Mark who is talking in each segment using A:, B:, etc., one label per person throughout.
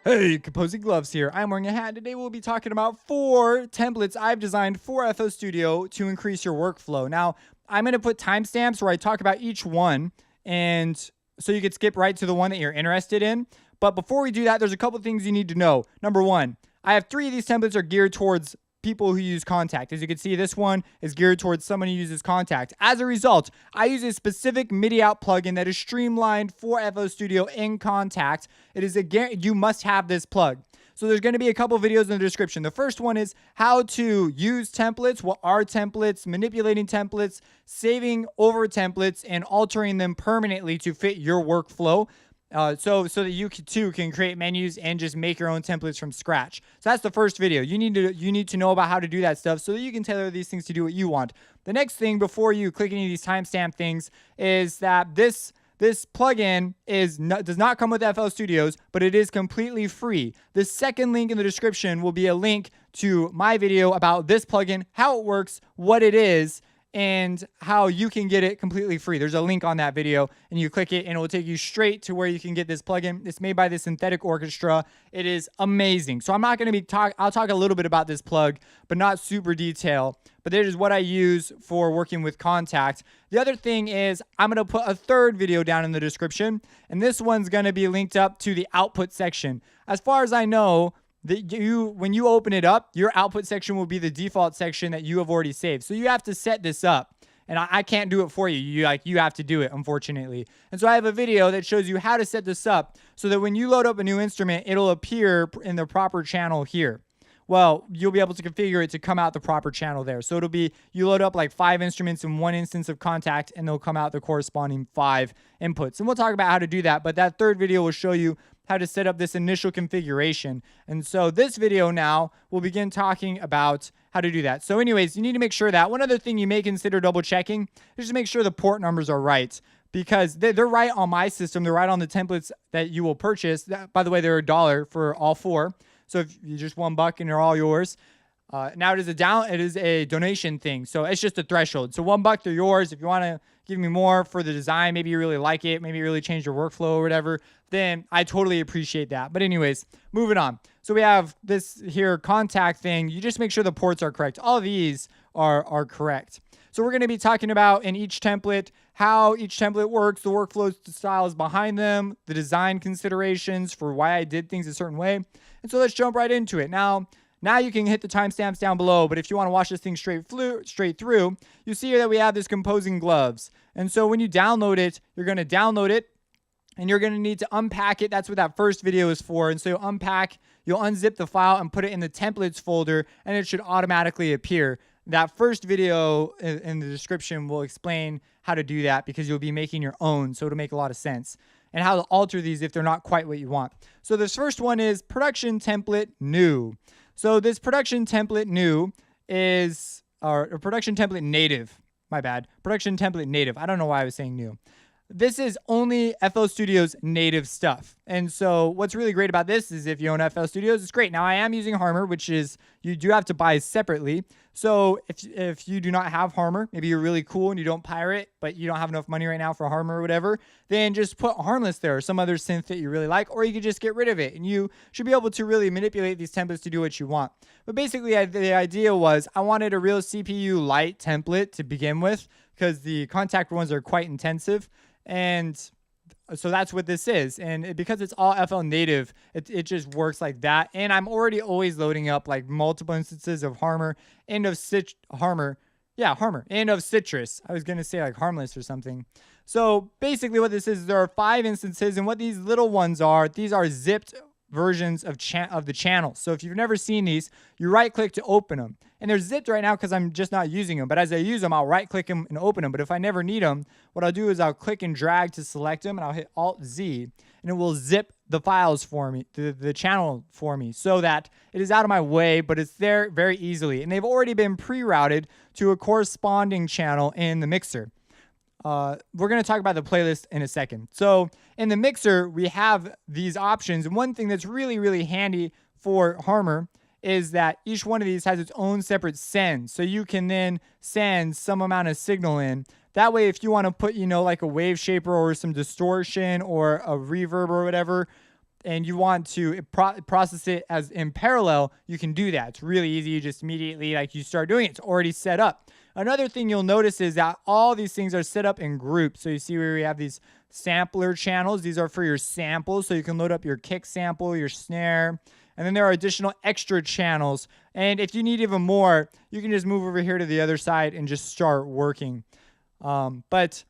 A: Hey, Composing Gloves here. I'm wearing a hat. Today we'll be talking about 4 templates I've designed for FL Studio to increase your workflow. Now, I'm going to put timestamps where I talk about each one, and so you could skip right to the one that you're interested in. But before we do that, there's a couple things you need to know. Number one, I have 3 of these templates are geared towards people who use Contact. As you can see, this one is geared towards someone who uses Contact. As a result, I use a specific MIDI out plugin that is streamlined for FL Studio in Contact. It is you must have this plug. So there's going to be a couple videos in the description. The first one is how to use templates, what are templates, manipulating templates, saving over templates, and altering them permanently to fit your workflow. So that you too can create menus and just make your own templates from scratch. So that's the first video. You need to know about how to do that stuff so that you can tailor these things to do what you want. The next thing before you click any of these timestamp things is that this plugin does not come with FL Studios, but it is completely free. The second link in the description will be a link to my video about this plugin, how it works, what it is, and how you can get it completely free. There's a link on that video, and you click it and it will take you straight to where you can get this plugin. It's made by the Synthetic Orchestra. It is amazing. So I'm not going to I'll talk a little bit about this plug, but not super detail. But this is what I use for working with Contact. The other thing is I'm going to put a third video down in the description, and this one's going to be linked up to the output section. As far as I know, when you open it up, your output section will be the default section that you have already saved. So you have to set this up, and I can't do it for you. You have to do it, unfortunately. And so I have a video that shows you how to set this up so that when you load up a new instrument, it'll appear in the proper channel here. Well, you'll be able to configure it to come out the proper channel there. So it'll be, you load up like 5 instruments in one instance of Contact, and they'll come out the corresponding 5 inputs. And we'll talk about how to do that, but that third video will show you how to set up this initial configuration. And so this video now will begin talking about how to do that. So anyways, you need to make sure that one other thing you may consider double checking is to make sure the port numbers are right, because they're right on my system. They're right on the templates that you will purchase. By the way, they're $1 for all 4. So if you just $1 and they're all yours. Now it is a donation thing. So it's just a threshold. So $1, they're yours. If you want to give me more for the design, maybe you really like it, maybe you really changed your workflow or whatever, then I totally appreciate that. But anyways, moving on. So we have this here Contact thing. You just make sure the ports are correct. All of these are correct. So we're going to be talking about in each template, how each template works, the workflow styles behind them, the design considerations for why I did things a certain way. And so let's jump right into it. Now you can hit the timestamps down below, but if you want to watch this thing straight through, you see here that we have this Composing Gloves. And so when you download it, you're going to download it, and you're going to need to unpack it. That's what that first video is for. And so you'll unzip the file and put it in the templates folder, and it should automatically appear. That first video in the description will explain how to do that, because you'll be making your own, so it'll make a lot of sense, and how to alter these if they're not quite what you want. So this first one is production template new. So this production template new is, or production template native, my bad. Production template native. I don't know why I was saying new. This is only FL Studio's native stuff. And so what's really great about this is if you own FL Studios, it's great. Now I am using Harmor, which is, you do have to buy separately. So if you do not have Harmor, maybe you're really cool and you don't pirate, but you don't have enough money right now for Harmor or whatever, then just put Harmless there, or some other synth that you really like, or you could just get rid of it. And you should be able to really manipulate these templates to do what you want. But basically the idea was I wanted a real CPU light template to begin with, because the Contact ones are quite intensive. And so that's what this is. And because it's all FL native, it just works like that. And I'm already always loading up like multiple instances of Harmor and of Harmor. Yeah, Harmor and of Citrus. I was going to say like Harmless or something. So basically what this is, there are 5 instances, and what these little ones are, these are zipped versions of the channel. So if you've never seen these, you right click to open them, and they're zipped right now because I'm just not using them, but as I use them, I'll right click them and open them. But if I never need them, what I'll do is I'll click and drag to select them, and I'll hit Alt Z, and it will zip the files for me, the channel for me, so that it is out of my way, but it's there very easily, and they've already been pre-routed to a corresponding channel in the mixer. We're going to talk about the playlist in a second. So in the mixer, we have these options. And one thing that's really, really handy for Harmor is that each one of these has its own separate send. So you can then send some amount of signal in That way, if you want to put, like a wave shaper or some distortion or a reverb or whatever, and you want to process it as in parallel, you can do that. It's really easy. You just immediately, like, you start doing it. It's already set up. Another thing you'll notice is that all these things are set up in groups. So you see where we have these sampler channels. These are for your samples. So you can load up your kick sample, your snare, and then there are additional extra channels. And if you need even more, you can just move over here to the other side and just start working. But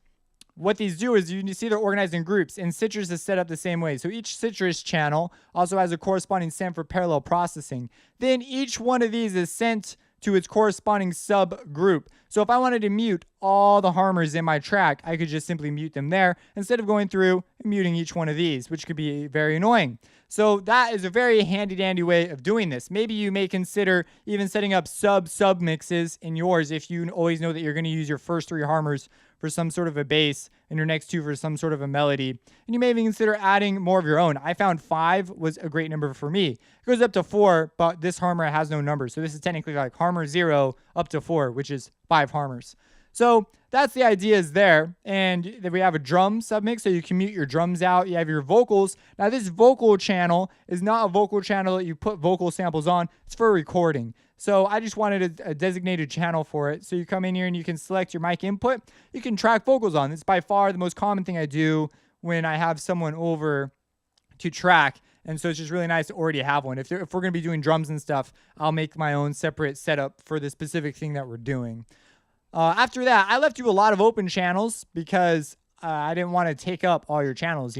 A: what these do is you see they're organized in groups, and Citrus is set up the same way. So each Citrus channel also has a corresponding send for parallel processing. Then each one of these is sent to its corresponding subgroup. So if I wanted to mute all the harmers in my track, I could just simply mute them there instead of going through and muting each one of these, which could be very annoying. So that is a very handy-dandy way of doing this. Maybe you may consider even setting up sub mixes in yours if you always know that you're going to use your first 3 harmers for some sort of a bass and your next 2 for some sort of a melody. And you may even consider adding more of your own. I found 5 was a great number for me. It goes up to 4, but this harmer has no number. So this is technically like harmer 0 up to 4, which is 5 harmers. So that's the idea is there. And then we have a drum submix, so you can mute your drums out. You have your vocals. Now this vocal channel is not a vocal channel that you put vocal samples on. It's for recording. So I just wanted a designated channel for it. So you come in here and you can select your mic input. You can track vocals on. It's by far the most common thing I do when I have someone over to track. And so it's just really nice to already have one. If we're going to be doing drums and stuff, I'll make my own separate setup for the specific thing that we're doing. After that, I left you a lot of open channels because I didn't want to take up all your channels,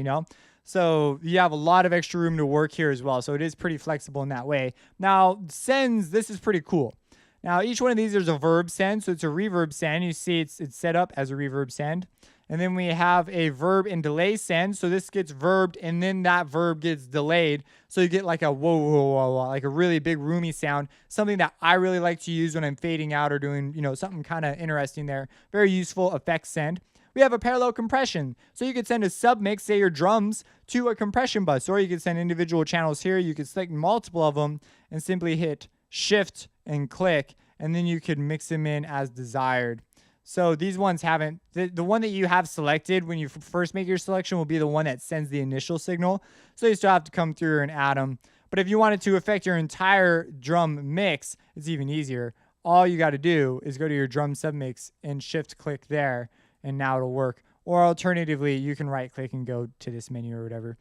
A: So you have a lot of extra room to work here as well. So it is pretty flexible in that way. Now, sends, this is pretty cool. Now, each one of these, there's a verb send. So it's a reverb send. You see it's set up as a reverb send. And then we have a verb and delay send. So this gets verbed and then that verb gets delayed. So you get like a whoa, whoa, whoa, whoa, like a really big roomy sound. Something that I really like to use when I'm fading out or doing, something kind of interesting there. Very useful effect send. We have a parallel compression. So you could send a submix, say your drums, to a compression bus. Or you could send individual channels here. You could select multiple of them and simply hit shift and click. And then you could mix them in as desired. So these ones haven't, the one that you have selected when you first make your selection will be the one that sends the initial signal. So you still have to come through and add them. But if you wanted to affect your entire drum mix, it's even easier. All you got to do is go to your drum submix and shift click there, and now it'll work. Or alternatively, you can right click and go to this menu or whatever.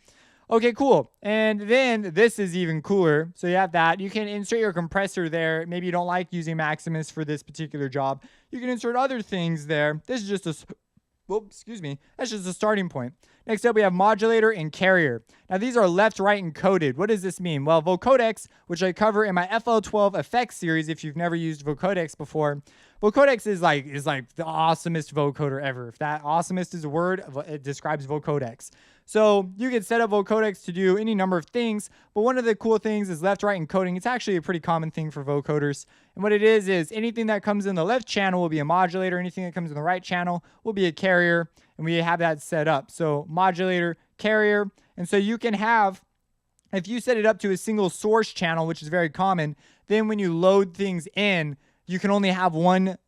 A: Okay, cool. And then this is even cooler. So you have that. You can insert your compressor there. Maybe you don't like using Maximus for this particular job. You can insert other things there. This is just a, that's just a starting point. Next up, we have modulator and carrier. Now, these are left, right, encoded. What does this mean? Well, vocodecs, which I cover in my FL12 effects series, if you've never used vocodecs before, vocodecs is like the awesomest vocoder ever. If that awesomest is a word, it describes vocodecs. So you can set up vocodecs to do any number of things, but one of the cool things is left, right encoding. It's actually a pretty common thing for vocoders. And what it is anything that comes in the left channel will be a modulator. Anything that comes in the right channel will be a carrier. And we have that set up. So modulator, carrier. And so you can have, if you set it up to a single source channel, which is very common, then when you load things in, you can only have one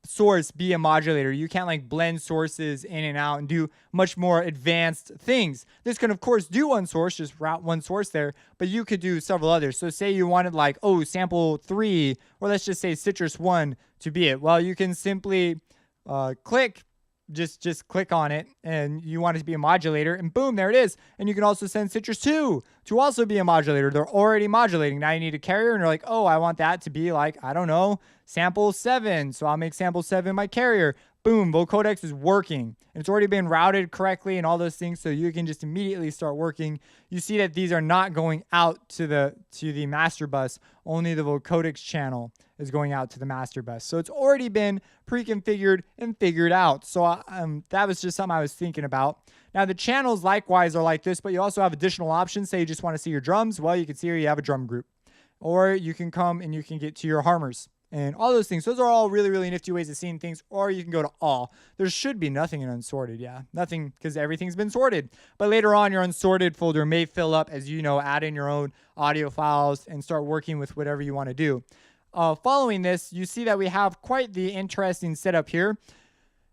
A: source be a modulator. You can't like blend sources in and out and do much more advanced things. This can of course do one source, just route one source there, but you could do several others. So say you wanted like, sample 3, or let's just say Citrus 1 to be it. Well, you can simply click, just click on it, and you want it to be a modulator, and boom, there it is. And you can also send Citrus 2 to also be a modulator. They're already modulating. Now you need a carrier, and you're like, I want that to be like, I don't know, sample 7. So I'll make sample 7 my carrier. Boom, vocodecs is working. And it's already been routed correctly and all those things, so you can just immediately start working. You see that these are not going out to the master bus. Only the vocodecs channel is going out to the master bus. So it's already been pre-configured and figured out. So that was just something I was thinking about. Now the channels likewise are like this, but you also have additional options. Say you just want to see your drums. Well, you can see here you have a drum group. Or you can come and you can get to your harmers and all those things. Those are all really, really nifty ways of seeing things. Or you can go to all. There should be nothing in unsorted. Yeah, nothing, because everything's been sorted. But later on, your unsorted folder may fill up as you add in your own audio files and start working with whatever you want to do. Following this, you see that we have quite the interesting setup here.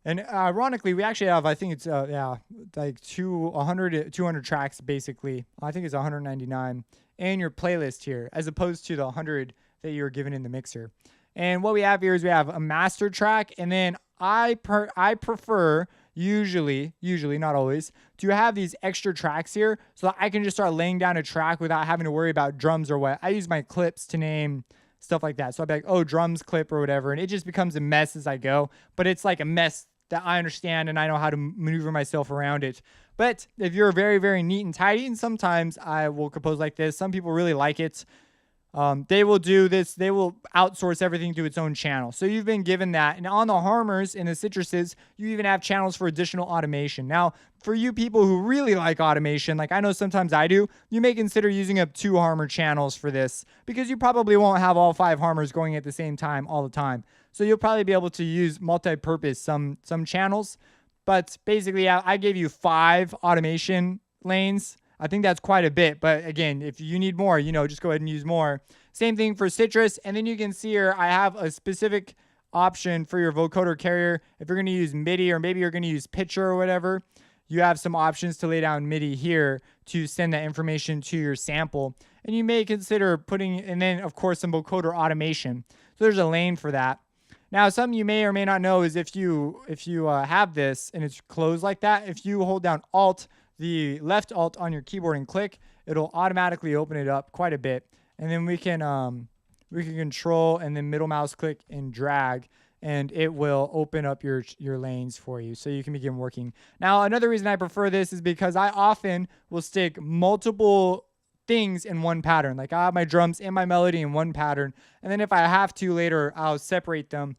A: And ironically, we actually have, I think it's, yeah, like 200 tracks basically. I think it's 199 in your playlist here, as opposed to the 100 that you were given in the mixer. And what we have here is we have a master track, and then I prefer usually, not always, to have these extra tracks here so that I can just start laying down a track without having to worry about drums or what. I use my clips to name stuff like that. So I'd be like, oh, drums clip or whatever, and it just becomes a mess as I go. But it's like a mess that I understand and I know how to maneuver myself around it. But if you're very, very neat and tidy, and sometimes I will compose like this, some people really like it. They will do this. They will outsource everything to its own channel. So you've been given that. And on the harmers and the citruses, you even have channels for additional automation. Now, for you people who really like automation, like I know sometimes I do, you may consider using up 2 harmer channels for this because you probably won't have all 5 harmers going at the same time all the time. So you'll probably be able to use multi-purpose some channels. But basically, I gave you 5 automation lanes. I think that's quite a bit, but again, if you need more, just go ahead and use more. Same thing for citrus, and then you can see here, I have a specific option for your vocoder carrier. If you're going to use MIDI, or maybe you're going to use pitcher or whatever, you have some options to lay down MIDI here to send that information to your sample. And you may consider putting, and then of course, some vocoder automation. So there's a lane for that. Now, something you may or may not know is if you have this and it's closed like that, if you hold down Alt, the left Alt on your keyboard and click, it'll automatically open it up quite a bit. And then we can control and then middle mouse click and drag, and it will open up your lanes for you so you can begin working. Now, another reason I prefer this is because I often will stick multiple things in one pattern. Like I have my drums and my melody in one pattern, and then if I have to later, I'll separate them.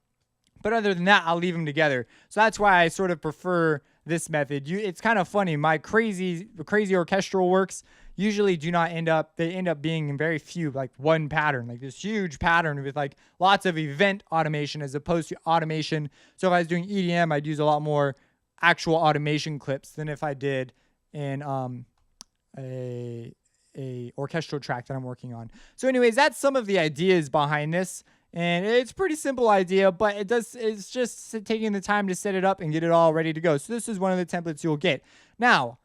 A: But other than that, I'll leave them together. So that's why I sort of prefer this method. It's kind of funny. My crazy orchestral works usually end up being in very few, like one pattern, like this huge pattern with like lots of event automation as opposed to automation. So if I was doing EDM, I'd use a lot more actual automation clips than if I did in a orchestral track that I'm working on. So anyways, that's some of the ideas behind this. And it's a pretty simple idea, but it's just taking the time to set it up and get it all ready to go. So this is one of the templates you'll get. Now,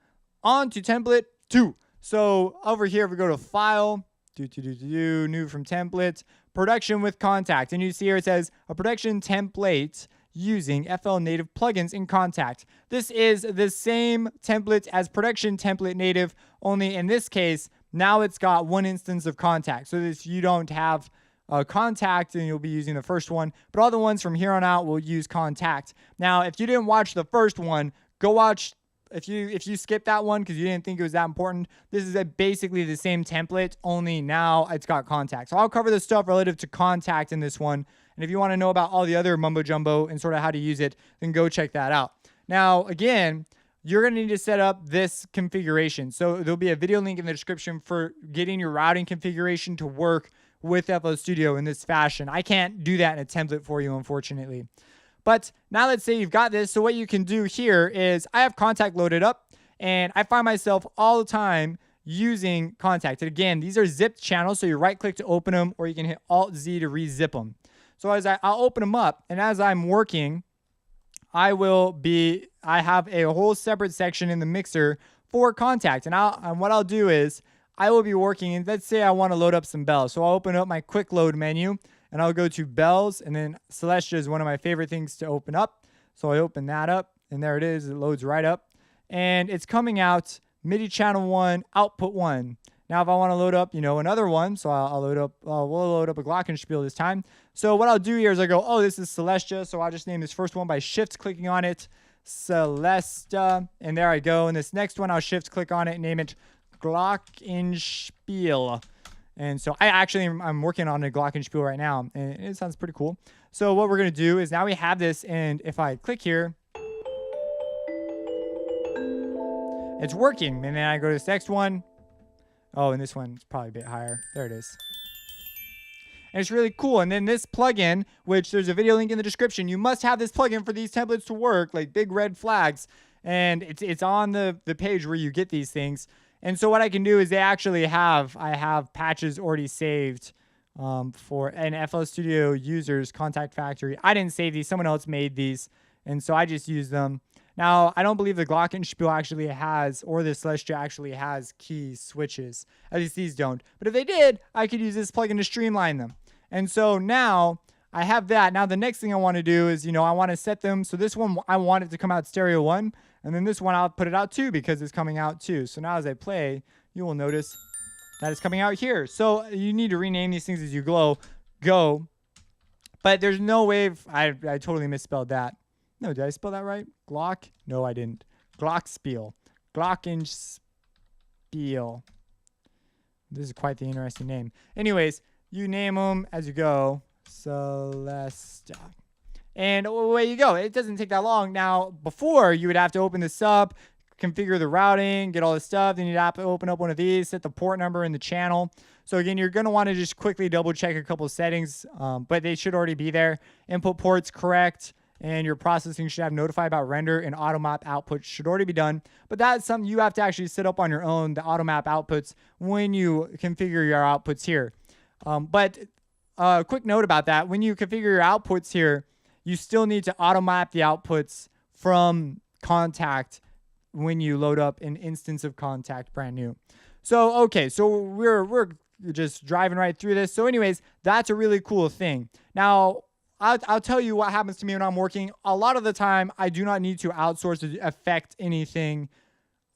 A: on to template 2. So over here, if we go to File, new from Template, Production with Contact. And you see here it says a production template using FL Native plugins in Contact. This is the same template as Production Template Native, only in this case, now it's got one instance of Contact. So this you don't have Contact, and you'll be using the first one, but all the ones from here on out will use Contact. Now, if you didn't watch the first one, go watch. If you skip that one because you didn't think it was that important, this is basically the same template, only now it's got Contact. So I'll cover the stuff relative to Contact in this one, and if you want to know about all the other mumbo jumbo and sort of how to use it, then go check that out. Now, again, you're going to need to set up this configuration. So there'll be a video link in the description for getting your routing configuration to work with FL Studio in this fashion. I can't do that in a template for you, unfortunately. But now let's say you've got this. So what you can do here is I have Contact loaded up, and I find myself all the time using Contact. And again, these are zipped channels, so you right click to open them, or you can hit Alt Z to re-zip them. So I'll open them up, and as I'm working, I have a whole separate section in the mixer for Contact. And what I'll do is I will be working, and let's say I want to load up some bells. So I'll open up my quick load menu, and I'll go to bells, and then Celestia is one of my favorite things to open up. So I open that up, and there it is. It loads right up, and it's coming out MIDI channel 1, output 1. Now, if I want to load up, another one, so we'll load up a glockenspiel this time. So what I'll do here is I go, oh, this is Celestia, so I'll just name this first one by shift clicking on it, Celesta, and there I go. And this next one, I'll shift click on it and name it Glockenspiel. And so I'm working on a glockenspiel right now, and it sounds pretty cool. So what we're going to do is now we have this, and if I click here, it's working. And then I go to this next one. Oh, and this one's probably a bit higher. There it is. And it's really cool. And then this plugin, which there's a video link in the description, you must have this plugin for these templates to work, like big red flags. And it's on the page where you get these things. And so what I can do is I have patches already saved for an FL Studio users Contact Factory. I didn't save these. Someone else made these. And so I just use them. Now, I don't believe the Glockenspiel actually has, or the Celestia actually has key switches. At least these don't. But if they did, I could use this plugin to streamline them. And so now I have that. Now the next thing I want to do is, I want to set them. So this one, I want it to come out stereo 1. And then this one, I'll put it out 2 because it's coming out 2. So now as I play, you will notice that it's coming out here. So you need to rename these things as you go. But there's no way, I totally misspelled that. No, did I spell that right? Glock? No, I didn't. Glockspiel. Glockenspiel. This is quite the interesting name. Anyways, you name them as you go. Celestia. And away you go. It doesn't take that long. Now, before, you would have to open this up, configure the routing, get all this stuff. Then you'd have to open up one of these, set the port number in the channel. So again, you're going to want to just quickly double check a couple of settings, but they should already be there. Input ports correct, and your processing should have notify about render and automap output should already be done. But that's something you have to actually set up on your own, the automap outputs, when you configure your outputs here. But a quick note about that, when you configure your outputs here, you still need to automap the outputs from Contact when you load up an instance of Contact brand new. So, okay, so we're just driving right through this. So anyways, that's a really cool thing. Now, I'll tell you what happens to me when I'm working. A lot of the time, I do not need to outsource to affect anything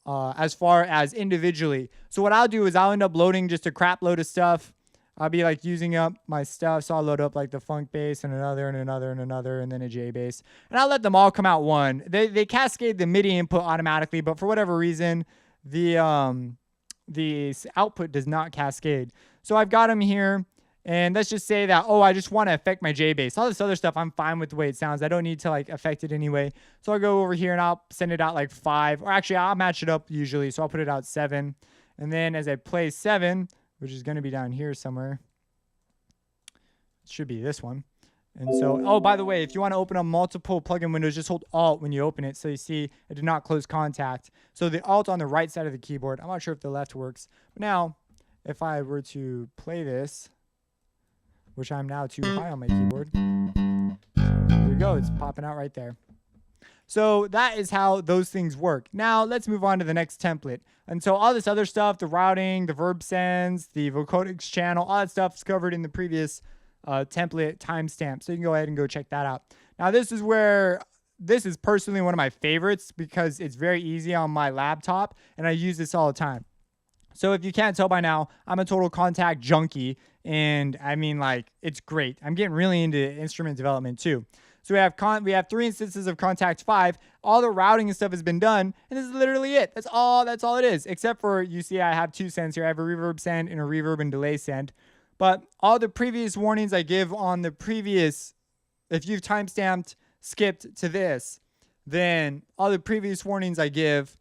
A: as far as individually. So what I'll do is I'll end up loading just a crap load of stuff. I'll be like using up my stuff. So I'll load up like the funk bass and another and another and another and then a J bass. And I'll let them all come out one. They cascade the MIDI input automatically, but for whatever reason, the output does not cascade. So I've got them here. And let's just say that, I just want to affect my J bass. All this other stuff, I'm fine with the way it sounds. I don't need to like affect it anyway. So I'll go over here and I'll send it out like 5. Or actually, I'll match it up usually. So I'll put it out 7. And then as I play 7, which is going to be down here somewhere. It should be this one. And so, by the way, if you want to open up multiple plugin windows, just hold Alt when you open it. So you see it did not close Contact. So the Alt on the right side of the keyboard. I'm not sure if the left works. But now, if I were to play this, which I'm now too high on my keyboard. There you go. It's popping out right there. So that is how those things work. Now let's move on to the next template. And so all this other stuff, the routing, the verb sends, the vocodics channel, all that stuff is covered in the previous template timestamp. So you can go ahead and go check that out. Now this is personally one of my favorites because it's very easy on my laptop and I use this all the time. So if you can't tell by now, I'm a total Contact junkie. And I mean, like, it's great. I'm getting really into instrument development too. So we have 3 instances of Contact 5. All the routing and stuff has been done. And this is literally it. That's all it is. Except for, you see, I have 2 sends here. I have a reverb send and a reverb and delay send. But all the previous warnings I give on the previous, if you've timestamped, skipped to this, then all the previous warnings I give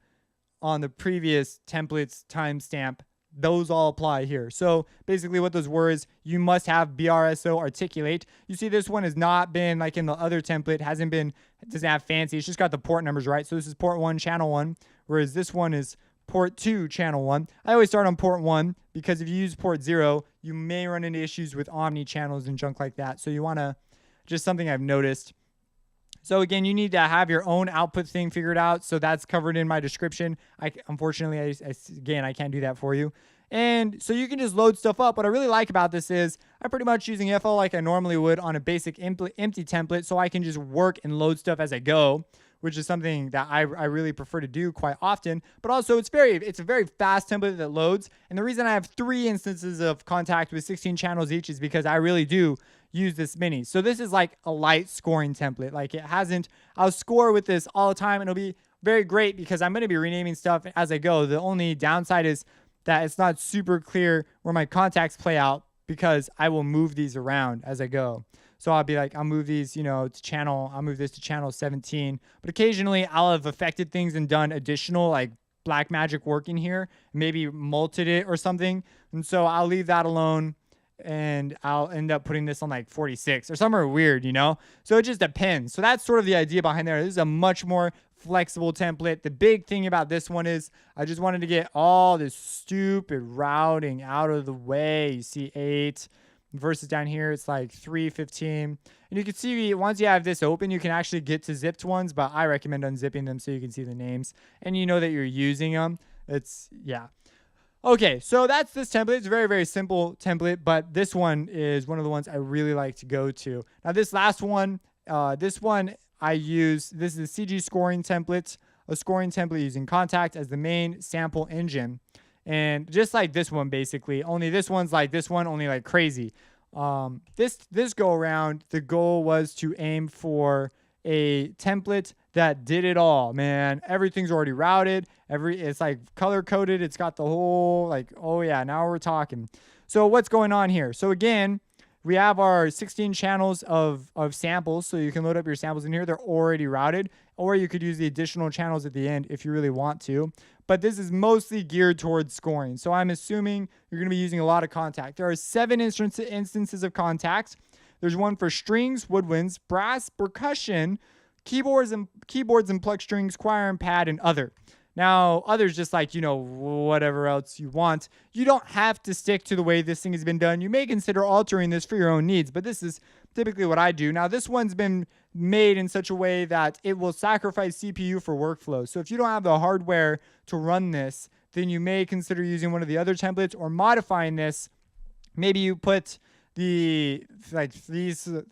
A: on the previous templates timestamp, those all apply here. So basically what those words, you must have BRSO articulate. You see this one has not been like in the other template, it doesn't have fancy. It's just got the port numbers right. So this is port 1, channel 1, whereas this one is port 2, channel 1. I always start on port 1 because if you use port 0, you may run into issues with omni channels and junk like that. So you want to, just something I've noticed. So again, you need to have your own output thing figured out. So that's covered in my description. Unfortunately, I can't do that for you. And so you can just load stuff up. What I really like about this is I'm pretty much using FL like I normally would on a basic empty template. So I can just work and load stuff as I go, which is something that I really prefer to do quite often. But also it's a very fast template that loads. And the reason I have 3 instances of Contact with 16 channels each is because I really do use this mini. So this is like a light scoring template. Like I'll score with this all the time and it'll be very great because I'm going to be renaming stuff as I go. The only downside is that it's not super clear where my contacts play out because I will move these around as I go. So I'll be like, I'll move these, I'll move this to channel 17. But occasionally I'll have affected things and done additional like black magic work in here, maybe multed it or something. And so I'll leave that alone and I'll end up putting this on like 46 or somewhere weird, So it just depends. So that's sort of the idea behind there. This is a much more flexible template. The big thing about this one is I just wanted to get all this stupid routing out of the way. You see 8, versus down here it's like 315. And you can see once you have this open, you can actually get to zipped ones, but I recommend unzipping them so you can see the names and you know that you're using them. Yeah. Okay, so that's this template. It's a very, very simple template, but this one is one of the ones I really like to go to. Now, this last one, this one I use, this is a CG scoring template, a scoring template using Contact as the main sample engine. And just like this one, basically, only this one's like this one, only like crazy. This go around, the goal was to aim for a template that did it all, man. Everything's already routed. It's like color coded. It's got the whole like, oh yeah, now we're talking. So what's going on here? So again, we have our 16 channels of samples. So you can load up your samples in here. They're already routed, or you could use the additional channels at the end if you really want to. But this is mostly geared towards scoring. So I'm assuming you're going to be using a lot of Contact. There are 7 instances of Contact. There's one for strings, woodwinds, brass, percussion, keyboards and pluck strings, choir and pad, and other. Now, others just like, whatever else you want. You don't have to stick to the way this thing has been done. You may consider altering this for your own needs, but this is typically what I do. Now, this one's been made in such a way that it will sacrifice CPU for workflow. So if you don't have the hardware to run this, then you may consider using one of the other templates or modifying this. Maybe you put these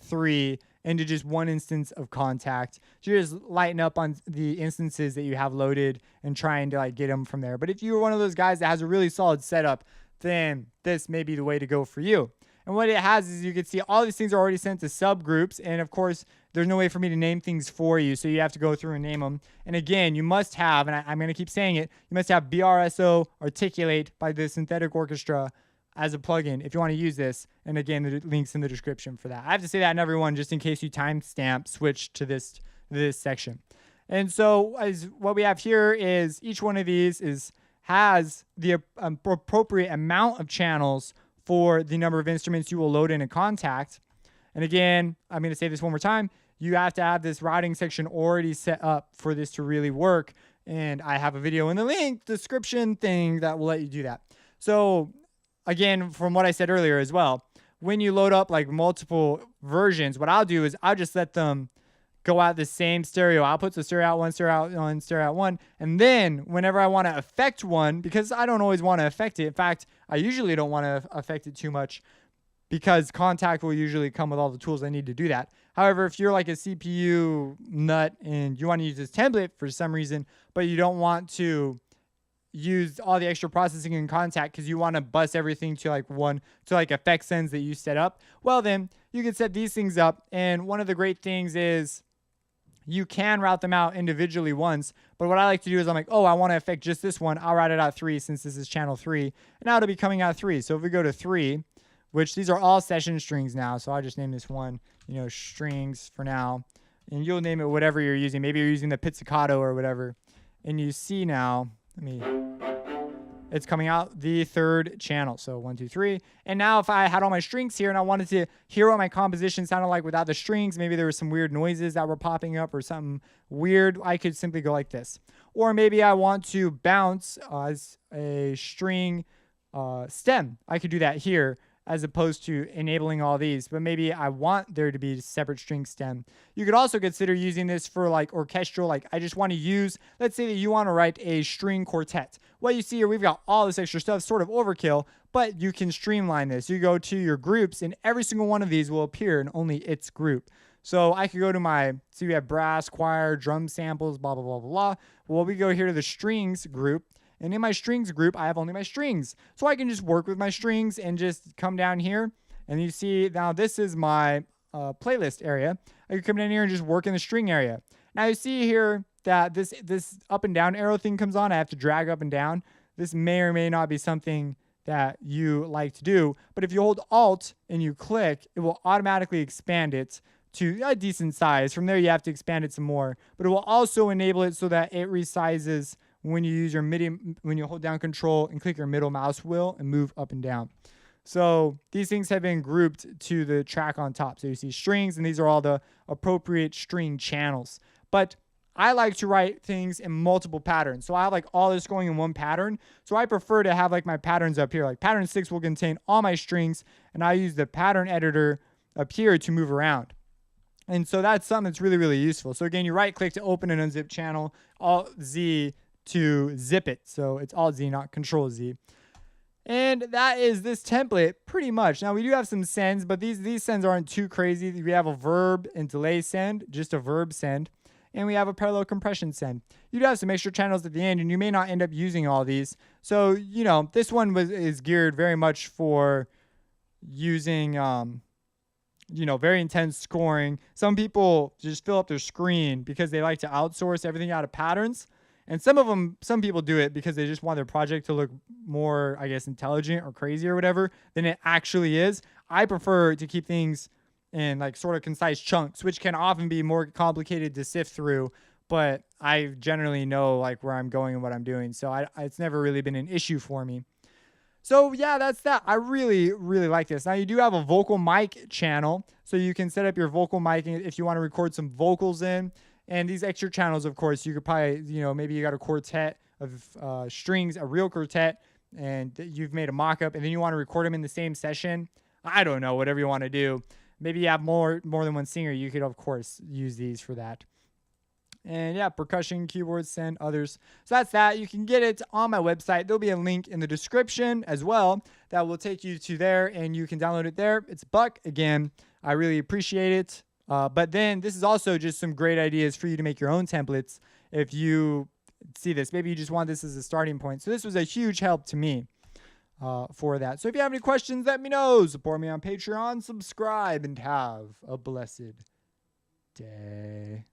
A: 3 into just one instance of Contact. So you just lighten up on the instances that you have loaded and trying to like get them from there. But if you're one of those guys that has a really solid setup, then this may be the way to go for you. And what it has is you can see all these things are already sent to subgroups. And of course, there's no way for me to name things for you. So you have to go through and name them. And again, you must have, and I'm going to keep saying it, you must have BRSO Articulate by the Synthetic Orchestra as a plugin if you want to use this. And again, the link's in the description for that. I have to say that in every one just in case you timestamp switch to this section. And so what we have here is each one of these has the appropriate amount of channels for the number of instruments you will load in a Contact. And again, I'm going to say this one more time. You have to have this routing section already set up for this to really work. And I have a video in the link description thing that will let you do that. So again, from what I said earlier as well, when you load up like multiple versions, what I'll do is I'll just let them go out the same stereo outputs. So stereo out one, stereo out one, stereo out one. And then whenever I want to affect one, because I don't always want to affect it. In fact, I usually don't want to affect it too much because Contact will usually come with all the tools I need to do that. However, if you're like a CPU nut and you want to use this template for some reason, but you don't want to use all the extra processing in Contact because you want to bus everything to like effect sends that you set up, well then you can set these things up. And one of the great things is you can route them out individually once, but what I like to do is I'm like, oh, I want to affect just this one. I'll route it out 3 since this is channel 3, and now it'll be coming out 3. So if we go to 3, which these are all session strings now, so I'll just name this one, strings for now, and you'll name it whatever you're using. Maybe you're using the pizzicato or whatever, and you see now, it's coming out the 3rd channel. So 1, 2, 3. And now if I had all my strings here and I wanted to hear what my composition sounded like without the strings, maybe there were some weird noises that were popping up or something weird, I could simply go like this. Or maybe I want to bounce as a string stem. I could do that here as opposed to enabling all these, but maybe I want there to be a separate string stem. You could also consider using this for like orchestral, like I just want to use, let's say that you want to write a string quartet. What you see here, we've got all this extra stuff, sort of overkill, but you can streamline this. You go to your groups and every single one of these will appear in only its group. So I could go to we have brass, choir, drum samples, blah, blah, blah, blah, blah. Well, we go here to the strings group. And in my strings group, I have only my strings. So I can just work with my strings and just come down here. And you see now this is my playlist area. I can come down here and just work in the string area. Now you see here that this up and down arrow thing comes on. I have to drag up and down. This may or may not be something that you like to do. But if you hold Alt and you click, it will automatically expand it to a decent size. From there, you have to expand it some more. But it will also enable it so that it resizes when you use your when you hold down Control and click your middle mouse wheel and move up and down. So these things have been grouped to the track on top. So you see strings, and these are all the appropriate string channels. But I like to write things in multiple patterns. So I have like all this going in one pattern. So I prefer to have like my patterns up here. Like pattern 6 will contain all my strings, and I use the pattern editor up here to move around. And so that's something that's really, really useful. So again, you right click to open an unzipped channel, Alt Z to zip it. So it's Alt Z, not Control Z. And that is this template pretty much. Now we do have some sends, but these sends aren't too crazy. We have a verb and delay send, just a verb send. And we have a parallel compression send. You do have some extra channels at the end, and you may not end up using all these. So, you know, this one is geared very much for using, you know, very intense scoring. Some people just fill up their screen because they like to outsource everything out of patterns. And some people do it because they just want their project to look more, I guess, intelligent or crazy or whatever than it actually is. I prefer to keep things in like sort of concise chunks, which can often be more complicated to sift through, but I generally know like where I'm going and what I'm doing. So it's never really been an issue for me. So yeah, that's that. I really, really like this. Now you do have a vocal mic channel, so you can set up your vocal mic if you want to record some vocals in. And these extra channels, of course, you could probably, you know, maybe you got a quartet of strings, a real quartet, and you've made a mock-up, and then you want to record them in the same session. I don't know, whatever you want to do. Maybe you have more than one singer. You could, of course, use these for that. And yeah, percussion, keyboards, send, others. So that's that. You can get it on my website. There'll be a link in the description as well that will take you to there, and you can download it there. It's $1 again. I really appreciate it. But then this is also just some great ideas for you to make your own templates if you see this. Maybe you just want this as a starting point. So this was a huge help to me for that. So if you have any questions, let me know. Support me on Patreon, subscribe, and have a blessed day.